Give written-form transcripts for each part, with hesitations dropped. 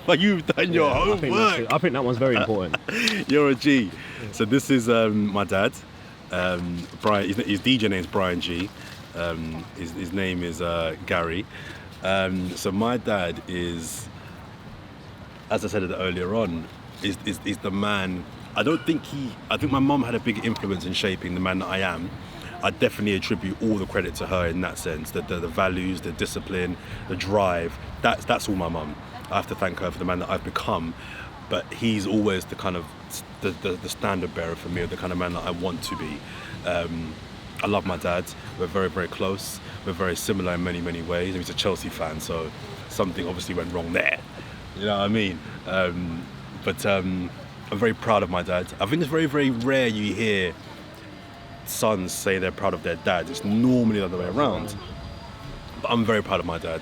But you've done your homework. I think that one's very important. You're a G. So this is my dad. Brian. His DJ name's Brian G. His name is Gary. So my dad is, as I said earlier on, is the man. I think my mum had a big influence in shaping the man that I am. I definitely attribute all the credit to her in that sense. The values, the discipline, the drive. That's all my mum. I have to thank her for the man that I've become. But he's always the kind of the standard bearer for me, the kind of man that I want to be. I love my dad. We're very, very close. We're very similar in many, many ways. He's a Chelsea fan, so something obviously went wrong there. You know what I mean? But I'm very proud of my dad. I think it's very, very rare you hear sons say they're proud of their dad. It's normally the other way around. But I'm very proud of my dad.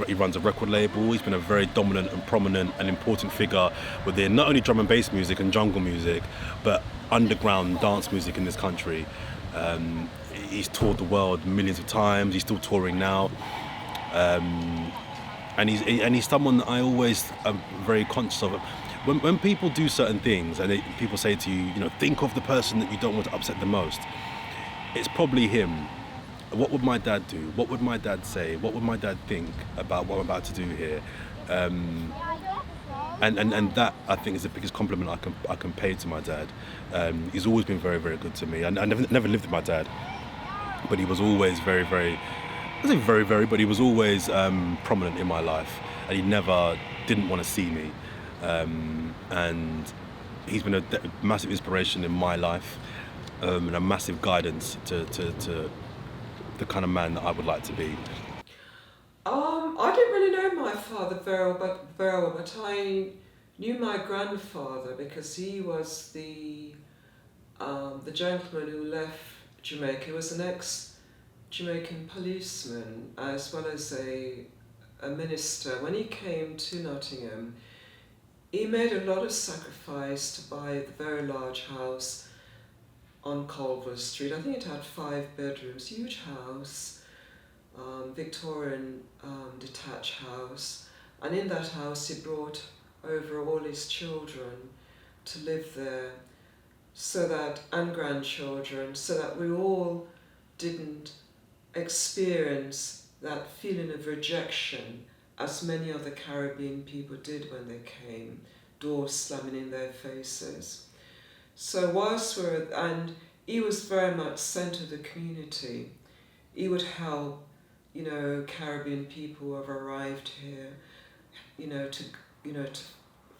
He runs a record label. He's been a very dominant and prominent and important figure within not only drum and bass music and jungle music, but underground dance music in this country. He's toured the world millions of times. He's still touring now. And he's someone that I always am very conscious of. When people do certain things and people say to you, think of the person that you don't want to upset the most, it's probably him. What would my dad do? What would my dad say? What would my dad think about what I'm about to do here? And that, I think, is the biggest compliment I can pay to my dad. He's always been very, very good to me. I never lived with my dad, but he was always very, very, I say very, very, but he was always prominent in my life, and he never didn't want to see me. And he's been a massive inspiration in my life, and a massive guidance to the kind of man that I would like to be. I didn't really know my father very well, but I knew my grandfather because he was the gentleman who left Jamaica. He was an ex-Jamaican policeman as well as a minister. When he came to Nottingham, he made a lot of sacrifice to buy the very large house on Culver Street. I think it had 5 bedrooms, huge house, Victorian detached house. And in that house he brought over all his children to live there, and grandchildren, so that we all didn't experience that feeling of rejection as many other Caribbean people did when they came, doors slamming in their faces. So and he was very much centre of the community. He would help, Caribbean people who have arrived here, to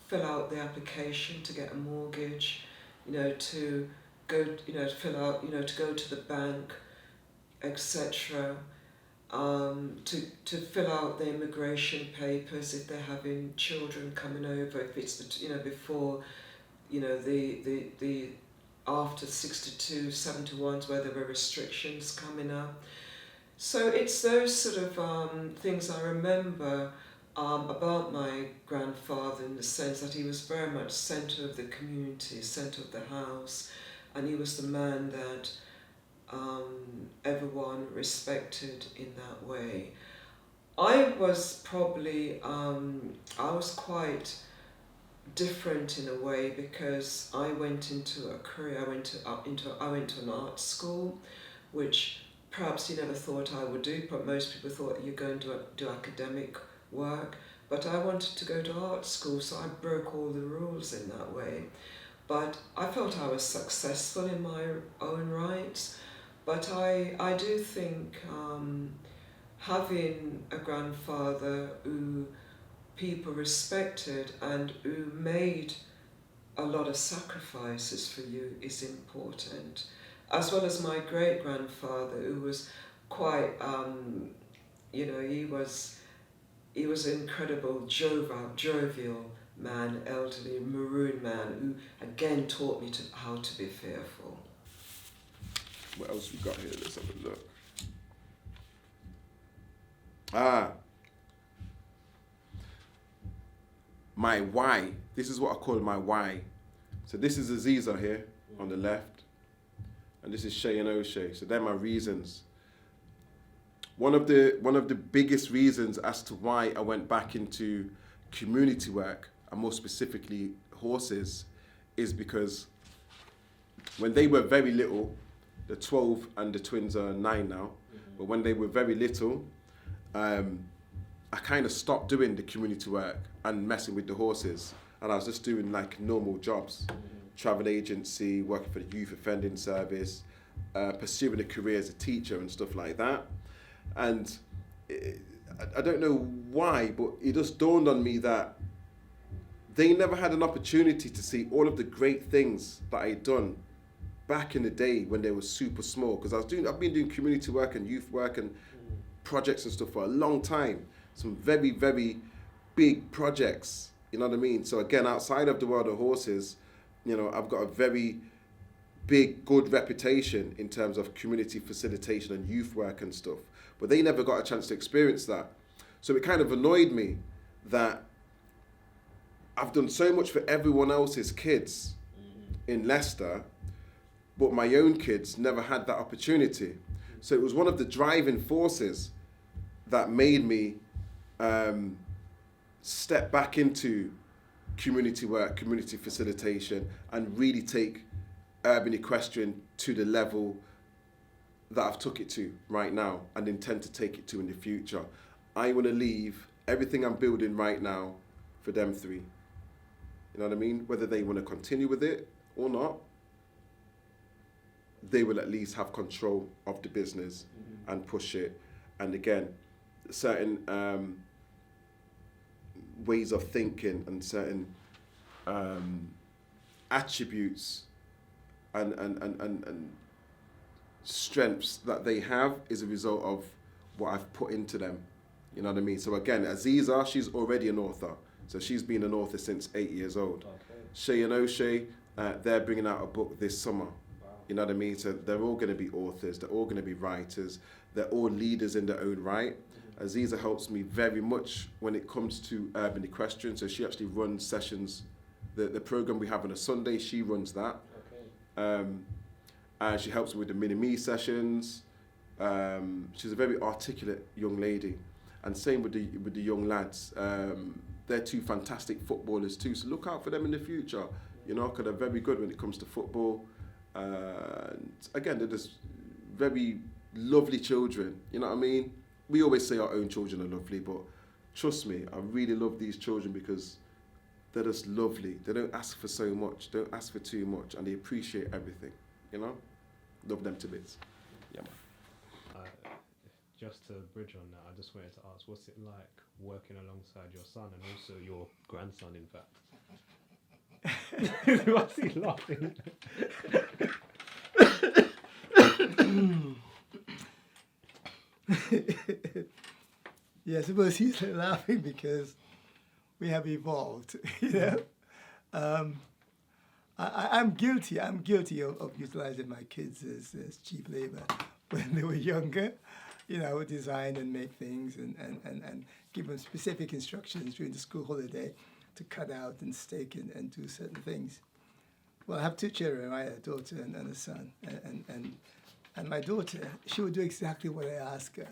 fill out the application to get a mortgage, to go, fill out, to go to the bank, etc. To fill out the immigration papers if they're having children coming over, if it's before, the after 62, 71s where there were restrictions coming up. So it's those sort of things I remember about my grandfather, in the sense that he was very much centre of the community, centre of the house, and he was the man that everyone respected in that way. I was probably, I was quite different in a way because I went into a career, I went to an art school, which perhaps you never thought I would do, but most people thought you're going to do academic work. But I wanted to go to art school, so I broke all the rules in that way. But I felt I was successful in my own rights. But I do think having a grandfather who people respected and who made a lot of sacrifices for you is important. As well as my great-grandfather, who was quite, he was an incredible, jovial man, elderly, maroon man, who again taught me how to be fearful. What else we got here? Let's have a look. My why. This is what I call my why. So this is Aziza here on the left, and this is Shay and O'Shea. So they're my reasons. One of the biggest reasons as to why I went back into community work, and more specifically horses, is because when they were very little, the 12 and the twins are 9 now, but when they were very little, I kind of stopped doing the community work and messing with the horses, and I was just doing like normal jobs, travel agency, working for the youth offending service, pursuing a career as a teacher and stuff like that. And I don't know why, but it just dawned on me that they never had an opportunity to see all of the great things that I'd done back in the day when they were super small. Because I've been doing community work and youth work and projects and stuff for a long time. Some very, very big projects, you know what I mean? So again, outside of the world of horses, you know, I've got a very big, good reputation in terms of community facilitation and youth work and stuff. But they never got a chance to experience that. So it kind of annoyed me that I've done so much for everyone else's kids in Leicester, but my own kids never had that opportunity. So it was one of the driving forces that made me step back into community work, community facilitation, and really take urban equestrian to the level that I've took it to right now and intend to take it to in the future. I want to leave everything I'm building right now for them three. You know what I mean? Whether they want to continue with it or not, they will at least have control of the business and push it. And again, certain ways of thinking and certain attributes and strengths that they have is a result of what I've put into them. You know what I mean? So again, Aziza, she's already an author. So she's been an author since 8 years old. Okay. Shay and O'Shea, they're bringing out a book this summer. Wow. You know what I mean? So they're all going to be authors. They're all going to be writers. They're all leaders in their own right. Aziza helps me very much when it comes to urban equestrian. So she actually runs sessions. The program we have on a Sunday, she runs that. Okay. And she helps me with the mini-me sessions. She's a very articulate young lady. And same with the young lads. They're two fantastic footballers too, so look out for them in the future, you know, because they're very good when it comes to football. Again, they're just very lovely children, you know what I mean? We always say our own children are lovely, but trust me, I really love these children because they're just lovely. They don't ask for so much, don't ask for too much, and they appreciate everything, you know? Love them to bits. Yeah, man. Just to bridge on that, I just wanted to ask, what's it like working alongside your son and also your grandson, in fact? What's he laughing? Yeah, I suppose he's laughing because we have evolved, you know. I'm guilty of utilizing my kids as cheap labor when they were younger. You know, I would design and make things and give them specific instructions during the school holiday to cut out and stake and do certain things. Well, I have two children, right? A daughter and a son. And my daughter, she would do exactly what I asked her.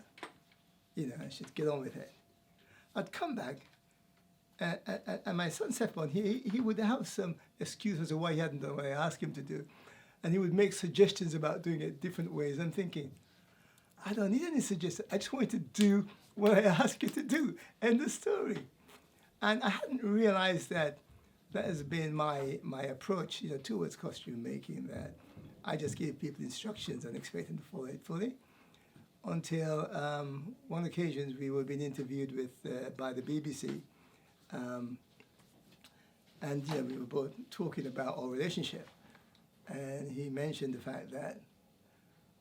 You know, and she'd get on with it. I'd come back, and my son Stephon, he would have some excuse as to why he hadn't done what I asked him to do. And he would make suggestions about doing it different ways. I'm thinking, I don't need any suggestions. I just want you to do what I ask you to do. End of story. And I hadn't realized that has been my approach, you know, towards costume making, that I just give people instructions and expect them to follow it fully. Until one occasion we were being interviewed by the BBC, and you know, we were both talking about our relationship, and he mentioned the fact that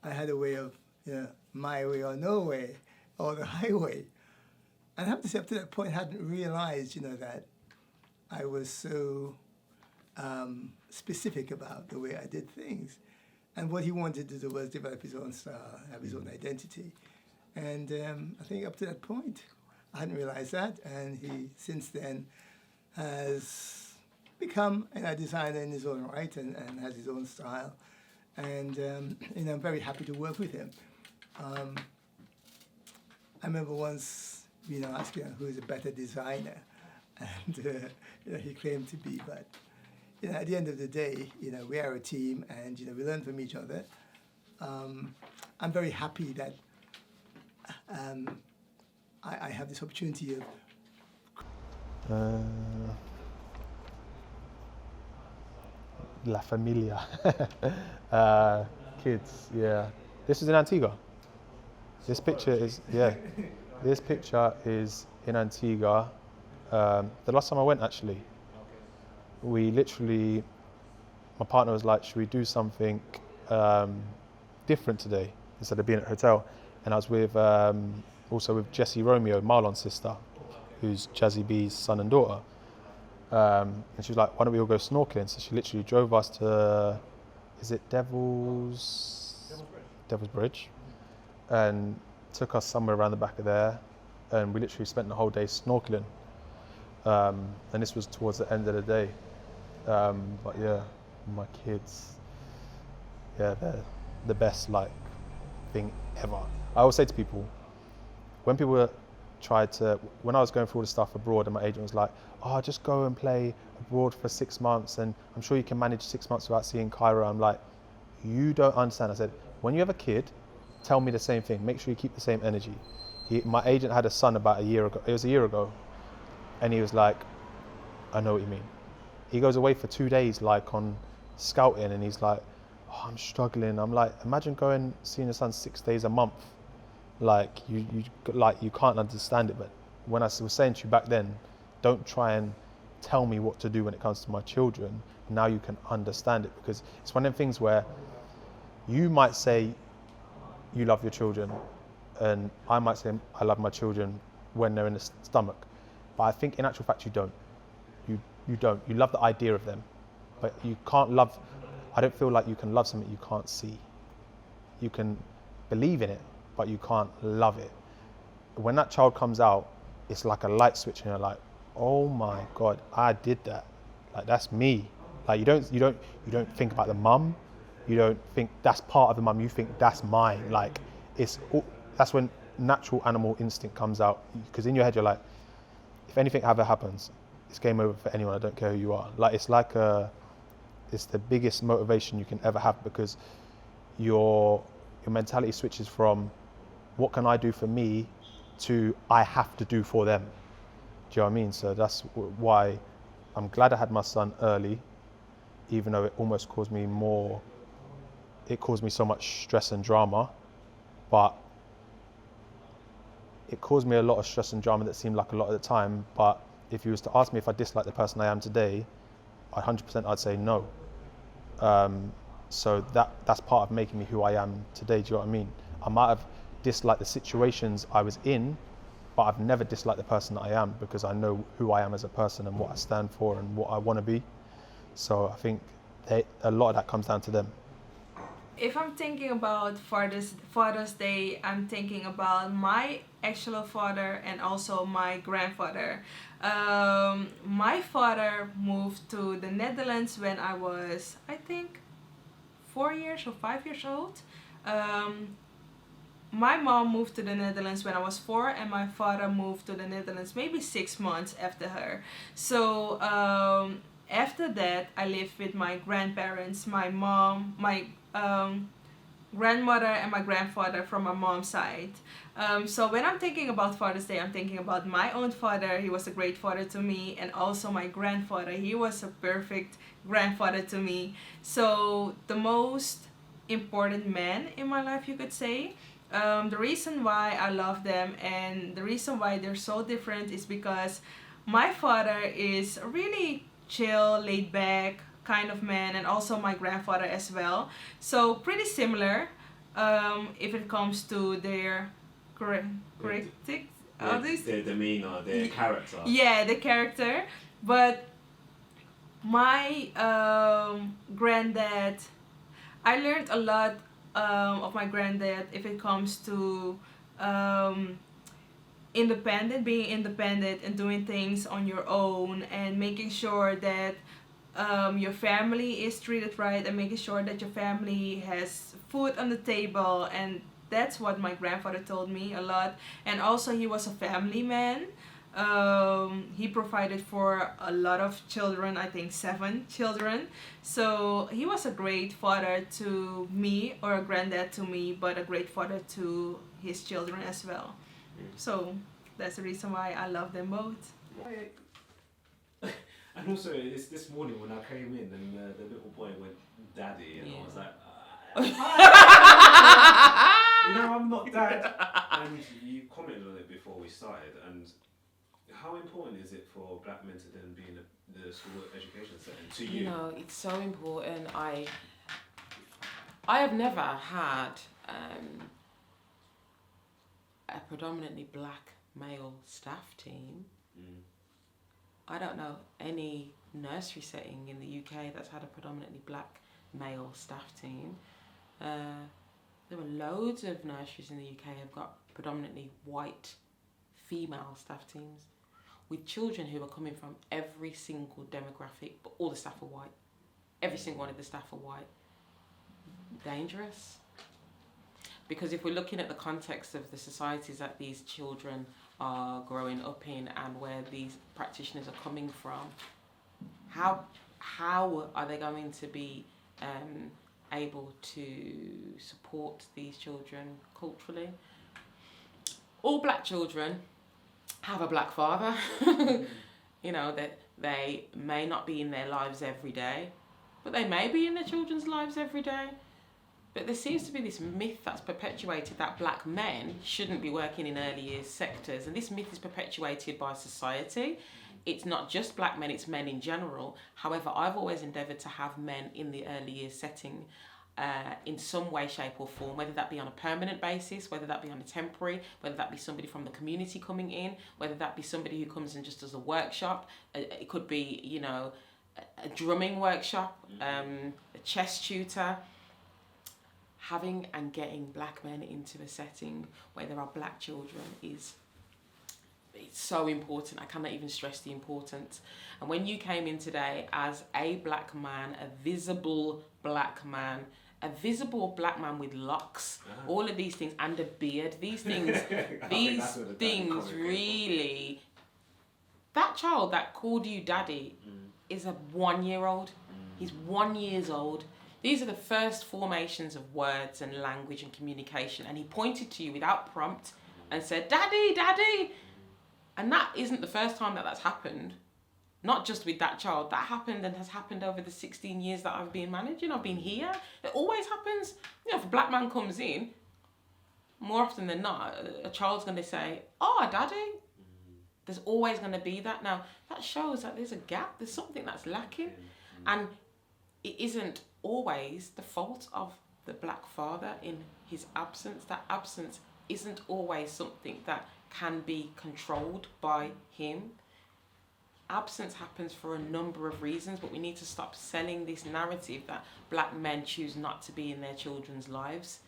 I had a way of, you know, my way or no way, or the highway. And I have to say, up to that point, I hadn't realized, you know, that I was so specific about the way I did things. And what he wanted to do was develop his own style, have his own identity. And I think up to that point, I hadn't realized that. And he, since then, has become a designer in his own right and has his own style. And you know, I'm very happy to work with him. I remember once, you know, asking him who is a better designer, and he claimed to be. But at the end of the day, we are a team, and we learn from each other. I'm very happy that I have this opportunity of. La Familia. Kids, yeah. This is in Antigua. This picture is, yeah. This picture is in Antigua. The last time I went, actually, we literally, my partner was like, should we do something different today instead of being at a hotel? And I was with, also with Jessie Romeo, Marlon's sister, who's Jazzy B's son and daughter. And she was like, why don't we all go snorkeling? So she literally drove us to, is it Devil's Bridge? And took us somewhere around the back of there. And we literally spent the whole day snorkeling. And this was towards the end of the day. But yeah, my kids, yeah, they're the best thing ever. I always say to people, when people when I was going through all the stuff abroad and my agent was like, oh, just go and play abroad for 6 months and I'm sure you can manage 6 months without seeing Cairo. I'm like, you don't understand. I said, when you have a kid, tell me the same thing. Make sure you keep the same energy. My agent had a son about a year ago. It was a year ago. And he was like, I know what you mean. He goes away for 2 days, on scouting, and he's like, oh, I'm struggling. I'm like, imagine seeing your son 6 days a month. You can't understand it. But when I was saying to you back then, don't try and tell me what to do when it comes to my children. Now you can understand it, because it's one of them things where you might say you love your children, and I might say I love my children when they're in the stomach. But I think in actual fact you don't. You don't. You love the idea of them, but you can't love. I don't feel like you can love something you can't see. You can believe in it, but you can't love it. When that child comes out, it's like a light switch, and you're like, oh my God, I did that. That's me. You don't think about the mum. You don't think that's part of the mum. You think that's mine. That's when natural animal instinct comes out, because in your head you're like, if anything ever happens, it's game over for anyone. I don't care who you are. It's the biggest motivation you can ever have, because your mentality switches from what can I do for me to I have to do for them. Do you know what I mean? So that's why I'm glad I had my son early, even though it almost caused me so much stress and drama, but it caused me a lot of stress and drama that seemed like a lot at the time. But if you was to ask me if I dislike the person I am today, 100% I'd say no. So that's part of making me who I am today. Do you know what I mean? I might have disliked the situations I was in, but I've never disliked the person that I am, because I know who I am as a person and what I stand for and what I want to be. So I think a lot of that comes down to them. If I'm thinking about Father's Day, I'm thinking about my actual father and also my grandfather. My father moved to the Netherlands when I was, I think, 4 years or 5 years old. My mom moved to the Netherlands when I was 4, and my father moved to the Netherlands maybe 6 months after her. So after that, I lived with my grandparents, my mom, my grandmother and my grandfather from my mom's side. So when I'm thinking about Father's Day, I'm thinking about my own father. He was a great father to me, and also my grandfather. He was a perfect grandfather to me. So the most important man in my life, you could say. The reason why I love them and the reason why they're so different is because my father is a really chill, laid back kind of man, and also my grandfather as well. So pretty similar if it comes to their characteristics. Their demeanor, their character. Yeah, the character. But my granddad, I learned a lot of my granddad if it comes to being independent and doing things on your own, and making sure that your family is treated right, and making sure that your family has food on the table. And that's what my grandfather told me a lot. And also he was a family man. He provided for a lot of children, I think 7 children. So he was a great father to me, or a granddad to me, but a great father to his children as well. So that's the reason why I love them both. And also, it's this morning when I came in and the little boy went, "Daddy," and I was like, you know, I'm not dad. And you commented on it before we started, and how important is it for black men to then be in the school education setting to you? You know, it's so important. I have never had a predominantly black male staff team. I don't know any nursery setting in the UK that's had a predominantly black male staff team. There were loads of nurseries in the UK have got predominantly white female staff teams with children who are coming from every single demographic, but all the staff are white. Every single one of the staff are white. Dangerous. Because if we're looking at the context of the societies that these children are growing up in and where these practitioners are coming from, how are they going to be able to support these children culturally? All black children have a black father. You know, that they may not be in their lives every day, but they may be in their children's lives every day. But there seems to be this myth that's perpetuated that black men shouldn't be working in early years sectors, and this myth is perpetuated by society. It's not just black men, it's men in general. However, I've always endeavoured to have men in the early years setting in some way, shape or form, whether that be on a permanent basis, whether that be on a temporary, whether that be somebody from the community coming in, whether that be somebody who comes in just as a workshop. It could be, you know, a drumming workshop, a chess tutor. Having and getting black men into a setting where there are black children it's so important. I cannot even stress the importance. And when you came in today as a black man, a visible black man with locks, all of these things, and a beard, these things, really, that child that called you daddy is a 1-year-old. He's 1 year old. These are the first formations of words and language and communication. And he pointed to you without prompt and said, "Daddy, daddy." And that isn't the first time that that's happened. Not just with that child. That happened and has happened over the 16 years that I've been managing. I've been here. It always happens. You know, if a black man comes in, more often than not, a child's going to say, "Oh, daddy." There's always going to be that. Now, that shows that there's a gap. There's something that's lacking. And it isn't always the fault of the black father in his absence. That absence isn't always something that can be controlled by him. Absence happens for a number of reasons, but we need to stop selling this narrative that black men choose not to be in their children's lives.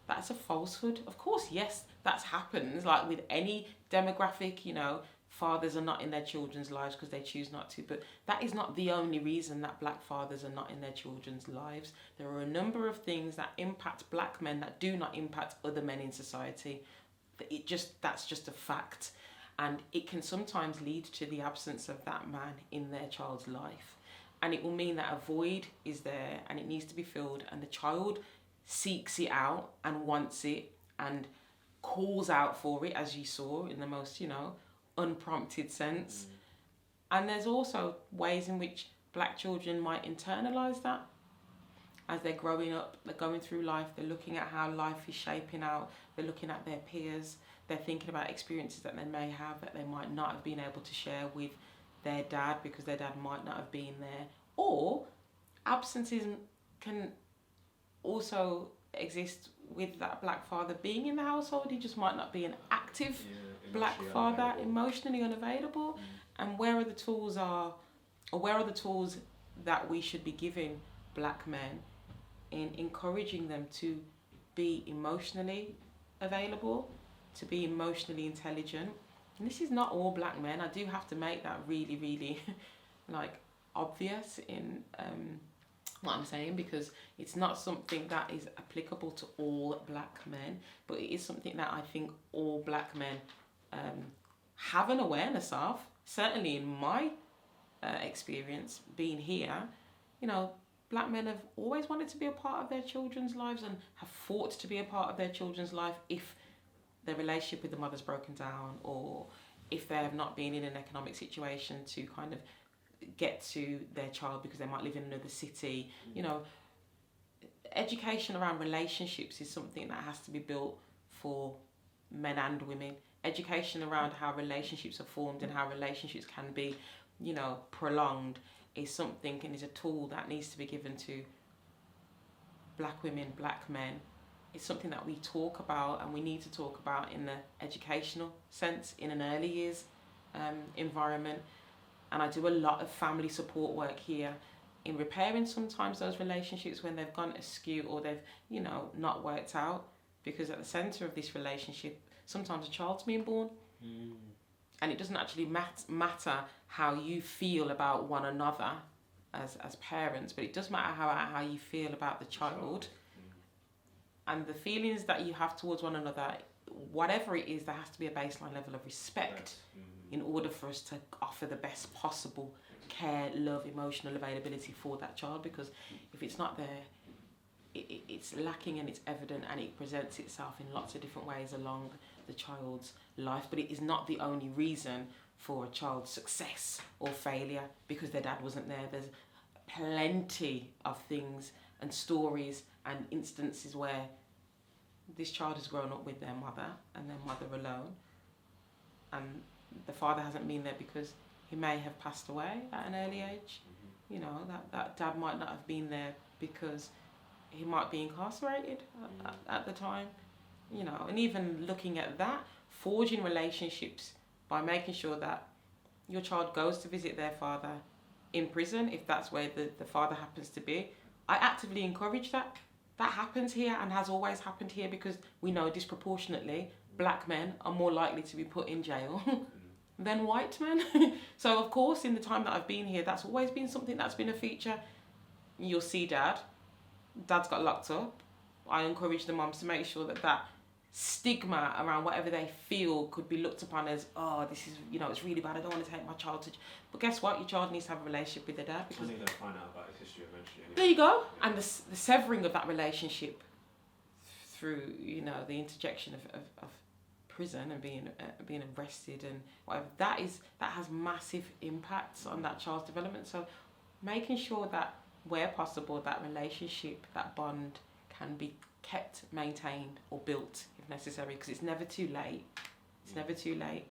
That's a falsehood. Of course, yes, that happens. Like with any demographic, you know, fathers are not in their children's lives because they choose not to, but that is not the only reason that black fathers are not in their children's lives. There are a number of things that impact black men that do not impact other men in society. That's just a fact, and it can sometimes lead to the absence of that man in their child's life, and it will mean that a void is there and it needs to be filled, and the child seeks it out and wants it and calls out for it, as you saw, in the most, you know, unprompted sense. And there's also ways in which black children might internalize that as they're growing up, they're going through life, they're looking at how life is shaping out, they're looking at their peers, they're thinking about experiences that they may have that they might not have been able to share with their dad because their dad might not have been there. Or absenteeism can also exist with that black father being in the household. He just might not be an active black father, emotionally unavailable. And where are the tools that we should be giving black men in encouraging them to be emotionally available, to be emotionally intelligent? And this is not all black men. I do have to make that really, really like obvious in what I'm saying, because it's not something that is applicable to all black men, but it is something that I think all black men have an awareness of. Certainly in my experience being here, you know, black men have always wanted to be a part of their children's lives and have fought to be a part of their children's life if their relationship with the mother's broken down, or if they have not been in an economic situation to kind of get to their child because they might live in another city. You know, education around relationships is something that has to be built for men and women. Education around how relationships are formed and how relationships can be, you know, prolonged is something and is a tool that needs to be given to black women, black men. It's something that we talk about, and we need to talk about in the educational sense, in an early years environment. And I do a lot of family support work here in repairing sometimes those relationships when they've gone askew or they've, you know, not worked out. Because at the centre of this relationship, sometimes a child's being born. And it doesn't actually matter how you feel about one another as parents, but it does matter how you feel about the child. And the feelings that you have towards one another, whatever it is, there has to be a baseline level of respect in order for us to offer the best possible care, love, emotional availability for that child. Because if it's not there, it's lacking and it's evident, and it presents itself in lots of different ways along the child's life. But it is not the only reason for a child's success or failure because their dad wasn't there. There's plenty of things and stories and instances where this child has grown up with their mother and their mother alone, and the father hasn't been there because he may have passed away at an early age. You know, that dad might not have been there because he might be incarcerated at the time. You know, and even looking at that, forging relationships by making sure that your child goes to visit their father in prison, if that's where the father happens to be. I actively encourage that. That happens here and has always happened here because we know disproportionately black men are more likely to be put in jail than white men. So of course, in the time that I've been here, that's always been something that's been a feature. You'll see dad's got locked up. I encourage the mums to make sure that stigma around whatever they feel could be looked upon as, oh, this is, you know, it's really bad, I don't want to take my child to... But guess what? Your child needs to have a relationship with their dad. Because they're going to find out about his history eventually. Anyway. There you go. Yeah. And the severing of that relationship through, you know, the interjection of prison and being arrested and whatever, that has massive impacts on that child's development. So making sure that where possible, that relationship, that bond can be kept, maintained or built if necessary, because it's never too late. It's never too late.